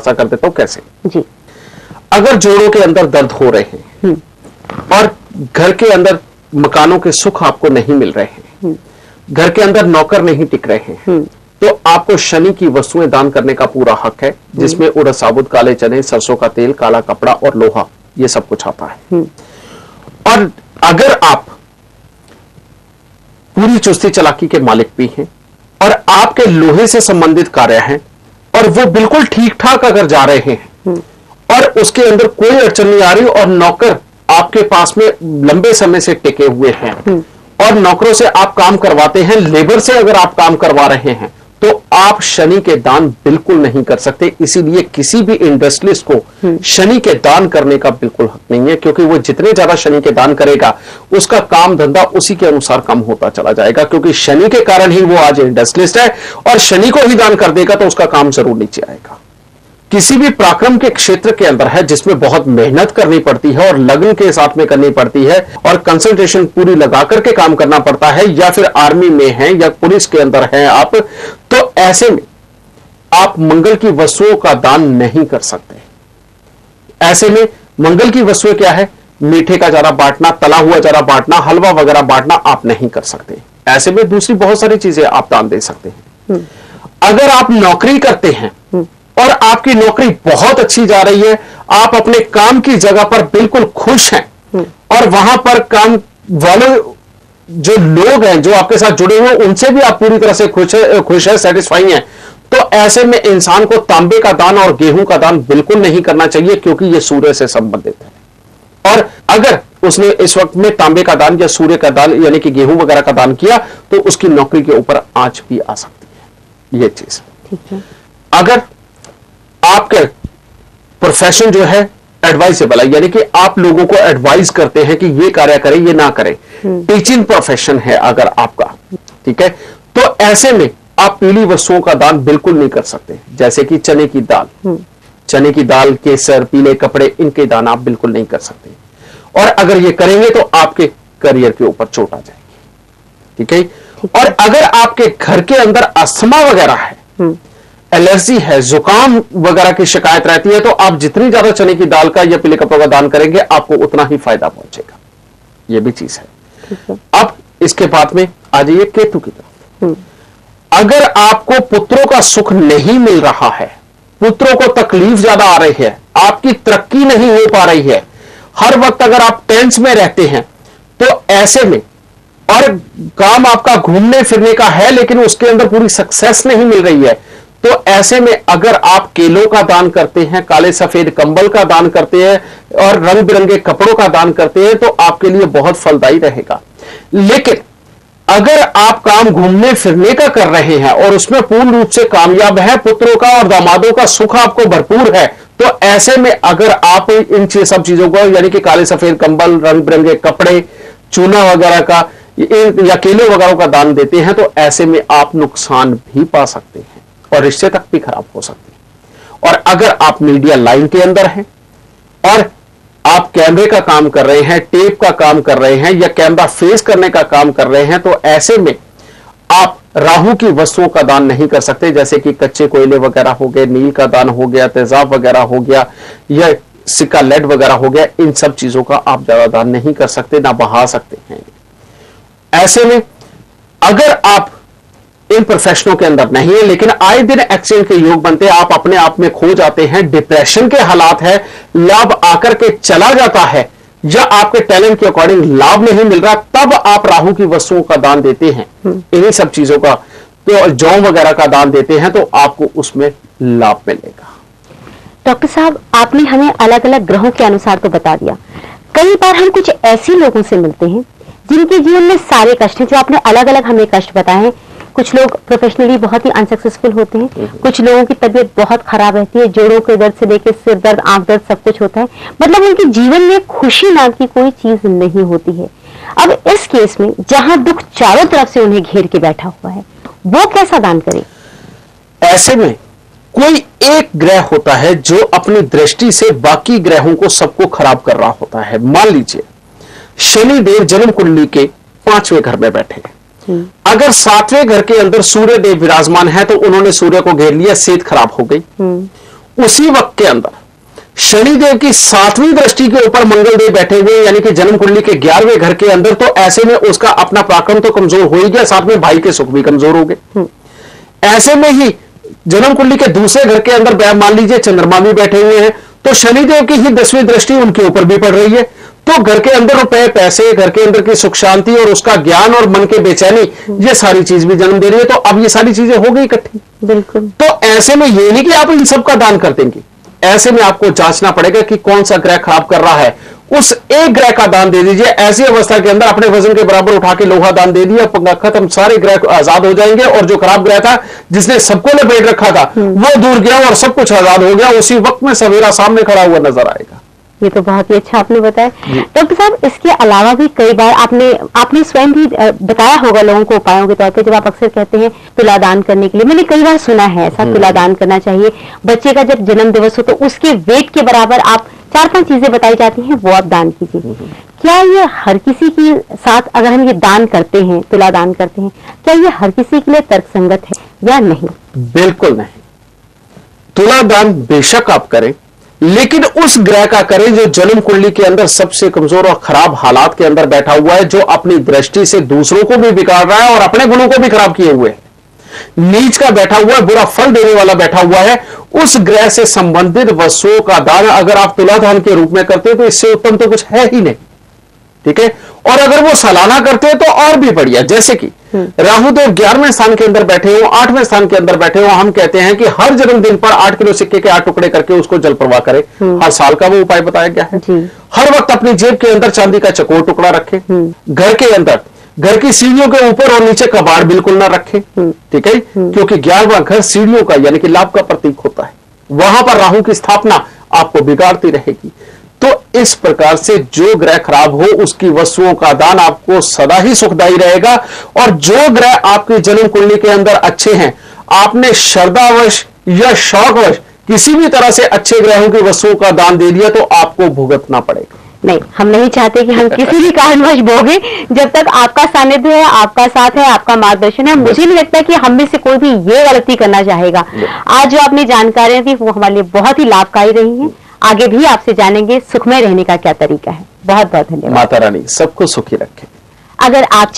खुलासा कर देता हूं कैसे जी। अगर जोड़ों के अंदर दर्द हो रहे हैं और घर के अंदर मकानों के सुख आपको नहीं मिल रहे हैं, घर के अंदर नौकर नहीं टिक रहे हैं, तो आपको शनि की वस्तुएं दान करने का पूरा हक है, जिसमें उड़द साबुत, काले चने, सरसों का तेल, काला कपड़ा और लोहा, ये सब कुछ आता है। और अगर आप पूरी चुस्ती चालाकी के मालिक भी हैं और आपके लोहे से संबंधित कार्य हैं और वो बिल्कुल ठीक ठाक अगर जा रहे हैं और उसके अंदर कोई अड़चन नहीं आ रही और नौकर आपके पास में लंबे समय से टिके हुए हैं और नौकरों से आप काम करवाते हैं, लेबर से अगर आप काम करवा रहे हैं, तो आप शनि के दान बिल्कुल नहीं कर सकते। इसीलिए किसी भी इंडस्ट्रियलिस्ट को शनि के दान करने का बिल्कुल हक नहीं है, क्योंकि वो जितने ज्यादा शनि के दान करेगा उसका काम धंधा उसी के अनुसार कम होता चला जाएगा, क्योंकि शनि के कारण ही वो आज इंडस्ट्रियलिस्ट है और शनि को ही दान कर देगा तो उसका काम जरूर नीचे आएगा। किसी भी पराक्रम के क्षेत्र के अंदर है जिसमें बहुत मेहनत करनी पड़ती है और लगन के साथ में करनी पड़ती है और कंसंट्रेशन पूरी लगा करके काम करना पड़ता है, या फिर आर्मी में है या पुलिस के अंदर है आप, तो ऐसे में आप मंगल की वस्तुओं का दान नहीं कर सकते। ऐसे में मंगल की वस्तुएं क्या है? मीठे का ज्यादा बांटना, तला हुआ ज्यादा बांटना, हलवा वगैरह बांटना आप नहीं कर सकते। ऐसे में दूसरी बहुत सारी चीजें आप दान दे सकते हैं। अगर आप नौकरी करते हैं और आपकी नौकरी बहुत अच्छी जा रही है, आप अपने काम की जगह पर बिल्कुल खुश हैं और वहां पर काम वाले जो लोग हैं जो आपके साथ जुड़े हुए उनसे भी आप पूरी तरह से खुश है, सेटिस्फाई हैं, तो ऐसे में इंसान को तांबे का दान और गेहूं का दान बिल्कुल नहीं करना चाहिए, क्योंकि यह सूर्य से संबंधित है। और अगर उसने इस वक्त में तांबे का दान या सूर्य का दान यानी कि गेहूं वगैरह का दान किया तो उसकी नौकरी के ऊपर आंच भी आ सकती है। यह चीज ठीक है। अगर आपके प्रोफेशन जो है एडवाइसेबल है, यानी कि आप लोगों को एडवाइस करते हैं कि ये कार्य करें ये ना करें, टीचिंग प्रोफेशन है अगर आपका, ठीक है, तो ऐसे में आप पीली वस्तुओं का दान बिल्कुल नहीं कर सकते, जैसे कि चने की दाल, चने की दाल, केसर, पीले कपड़े, इनके दान आप बिल्कुल नहीं कर सकते। और अगर ये करेंगे तो आपके करियर के ऊपर चोट आ जाएगी, ठीक है। और अगर आपके घर के अंदर अस्थमा वगैरह है, एलर्जी है, जुकाम वगैरह की शिकायत रहती है, तो आप जितनी ज्यादा चने की दाल का या पीले कपड़ों का दान करेंगे आपको उतना ही फायदा पहुंचेगा। यह भी चीज है। अब इसके बाद में आ जाइए केतु की तरफ। अगर आपको पुत्रों का सुख नहीं मिल रहा है, पुत्रों को तकलीफ ज्यादा आ रही है, आपकी तरक्की नहीं हो पा रही है, हर वक्त अगर आप टेंस में रहते हैं, तो ऐसे में और काम आपका घूमने फिरने का है लेकिन उसके अंदर पूरी सक्सेस नहीं मिल रही है, तो ऐसे में अगर आप केलों का दान करते हैं, काले सफेद कंबल का दान करते हैं और रंग बिरंगे कपड़ों का दान करते हैं, तो आपके लिए बहुत फलदायी रहेगा। लेकिन अगर आप काम घूमने फिरने का कर रहे हैं और उसमें पूर्ण रूप से कामयाब है, पुत्रों का और दामादों का सुख आपको भरपूर है, तो ऐसे में अगर आप इन सब चीजों को यानी कि काले सफेद कंबल, रंग बिरंगे कपड़े, चूना वगैरह का या केले वगैरह का दान देते हैं, तो ऐसे में आप नुकसान भी पा सकते हैं और रिश्ते तक भी खराब हो सकते हैं। और अगर आप मीडिया लाइन के अंदर हैं और आप कैमरे का काम कर रहे हैं, टेप का काम कर रहे हैं या कैमरा फेस करने का काम कर रहे हैं, तो ऐसे में आप राहु की वस्तुओं का दान नहीं कर सकते, जैसे कि कच्चे कोयले वगैरह हो गए, नील का दान हो गया, तेजाब वगैरह हो गया या सिक्का लेड वगैरह हो गया, इन सब चीजों का आप ज्यादा दान नहीं कर सकते, ना बहा सकते हैं। ऐसे में अगर आप इन प्रोफेशनों के अंदर नहीं है लेकिन आए दिन एक्सीडेंट के योग बनते हैं, आप अपने आप में खो जाते हैं, डिप्रेशन के हालात है, लाभ आकर के चला जाता है या आपके टैलेंट के अकॉर्डिंग लाभ नहीं मिल रहा, तब आप राहु की वस्तुओं का दान देते हैं, इन्हीं सब चीजों का, तो जौ वगैरह का दान देते हैं, तो आपको उसमें लाभ मिलेगा। डॉक्टर साहब, आपने हमें अलग अलग ग्रहों के अनुसार तो बता दिया, कई बार हम कुछ ऐसे लोगों से मिलते हैं जिनके जीवन में सारे कष्ट हैं, जो आपने अलग अलग हमें कष्ट बताए हैं। कुछ लोग प्रोफेशनली बहुत ही अनसक्सेसफुल होते हैं, कुछ लोगों की तबीयत बहुत खराब रहती है, जोड़ों के दर्द से लेकर सिर दर्द, आंख दर्द सब कुछ होता है, मतलब उनके जीवन में खुशी नाम की कोई चीज नहीं होती है। अब इस केस में जहां दुख चारों तरफ से उन्हें घेर के बैठा हुआ है, वो कैसा दान करे? ऐसे में कोई एक ग्रह होता है जो अपनी दृष्टि से बाकी ग्रहों को सबको खराब कर रहा होता है। मान लीजिए शनिदेव जन्म कुंडली के 5वें घर में बैठे हैं, अगर 7वें घर के अंदर सूर्य देव विराजमान है तो उन्होंने सूर्य को घेर लिया, सेहत खराब हो गई। उसी वक्त के अंदर शनिदेव की 7वीं दृष्टि के ऊपर मंगलदेव बैठे हुए, यानी कि जन्म कुंडली के 11वें घर के अंदर, तो ऐसे में उसका अपना पराक्रम तो कमजोर हो ही गया, साथ में भाई के सुख भी कमजोर हो गए। ऐसे में ही जन्म कुंडली के दूसरे घर के अंदर मान लीजिए चंद्रमा भी बैठे हुए हैं, तो शनिदेव की ही 10वीं दृष्टि उनके ऊपर भी पड़ रही है, तो घर के अंदर रुपए पैसे, घर के अंदर की सुख शांति और उसका ज्ञान और मन के बेचैनी, ये सारी चीज भी जन्म दे रही है। तो अब ये सारी चीजें हो गई इकट्ठी। बिल्कुल। तो ऐसे में ये नहीं कि आप इन सब का दान कर देंगे, ऐसे में आपको जांचना पड़ेगा कि कौन सा ग्रह खराब कर रहा है, उस एक ग्रह का दान दे दीजिए। ऐसी अवस्था के अंदर अपने वजन के बराबर उठा के लोहा दान दे दिया, खत्म, सारे ग्रह आजाद हो जाएंगे, और जो खराब ग्रह था जिसने सबको लपेट रखा था वो दूर गया और सब कुछ आजाद हो गया, उसी वक्त में सवेरा सामने खड़ा हुआ नजर आएगा। ये तो बहुत ही अच्छा आपने बताया। डॉक्टर साहब, इसके अलावा भी कई बार आपने स्वयं भी बताया होगा लोगों को उपायों के तौर पे, जब आप अक्सर कहते हैं तुला दान करने के लिए, मैंने कई बार सुना है ऐसा, तुला दान करना चाहिए। बच्चे का जब जन्म दिवस हो तो उसके वेट के बराबर आप 4-5 चीजें बताई जाती हैं, वो आप दान कीजिए। क्या ये हर किसी के साथ, अगर हम ये दान करते हैं, तुला दान करते हैं, क्या ये हर किसी के लिए तर्कसंगत है या नहीं? बिल्कुल नहीं। तुला दान बेशक आप करें, लेकिन उस ग्रह का करें जो जन्म कुंडली के अंदर सबसे कमजोर और खराब हालात के अंदर बैठा हुआ है, जो अपनी दृष्टि से दूसरों को भी बिगाड़ रहा है और अपने गुणों को भी खराब किए हुए है, नीच का बैठा हुआ है, बुरा फल देने वाला बैठा हुआ है। उस ग्रह से संबंधित वस्तुओं का दान अगर आप तुला दान के रूप में करते हैं तो इससे उत्तम तो कुछ है ही नहीं, ठीक है। और अगर वो सालाना करते हैं तो और भी बढ़िया। जैसे कि राहुदेव 11वें स्थान के अंदर बैठे हो, 8वें स्थान के अंदर बैठे हो, हम कहते हैं कि हर जन्मदिन पर 8 किलो सिक्के के 8 टुकड़े करके उसको जल प्रवाह करें। हर साल का वो उपाय बताया गया है। हर वक्त अपनी जेब के अंदर चांदी का चकोर टुकड़ा रखें। घर के अंदर, घर की सीढ़ियों के ऊपर और नीचे कबाड़ बिल्कुल ना रखें, ठीक है, क्योंकि 11वां घर सीढ़ियों का यानी कि लाभ का प्रतीक होता है। वहां पर राहु की स्थापना आपको बिगाड़ती रहेगी। तो इस प्रकार से जो ग्रह खराब हो उसकी वस्तुओं का दान आपको सदा ही सुखदायी रहेगा। और जो ग्रह आपकी जन्म कुंडली के अंदर अच्छे हैं, आपने श्रद्धावश या शौकवश किसी भी तरह से अच्छे ग्रहों की वस्तुओं का दान दे दिया तो आपको भुगतना पड़ेगा। नहीं, हम नहीं चाहते कि हम किसी भी कारणवश भोगे। जब तक आपका सानिध्य है, आपका साथ है, आपका मार्गदर्शन है, मुझे नहीं लगता कि हम में से कोई भी ये गलती करना चाहेगा। आज जो आपने जानकारियां दी वो हमारे लिए बहुत ही लाभकारी रही हैं। आगे भी आपसे जानेंगे सुखमय रहने का क्या तरीका है। बहुत बहुत धन्यवाद। माता रानी सबको सुखी रखे। अगर आप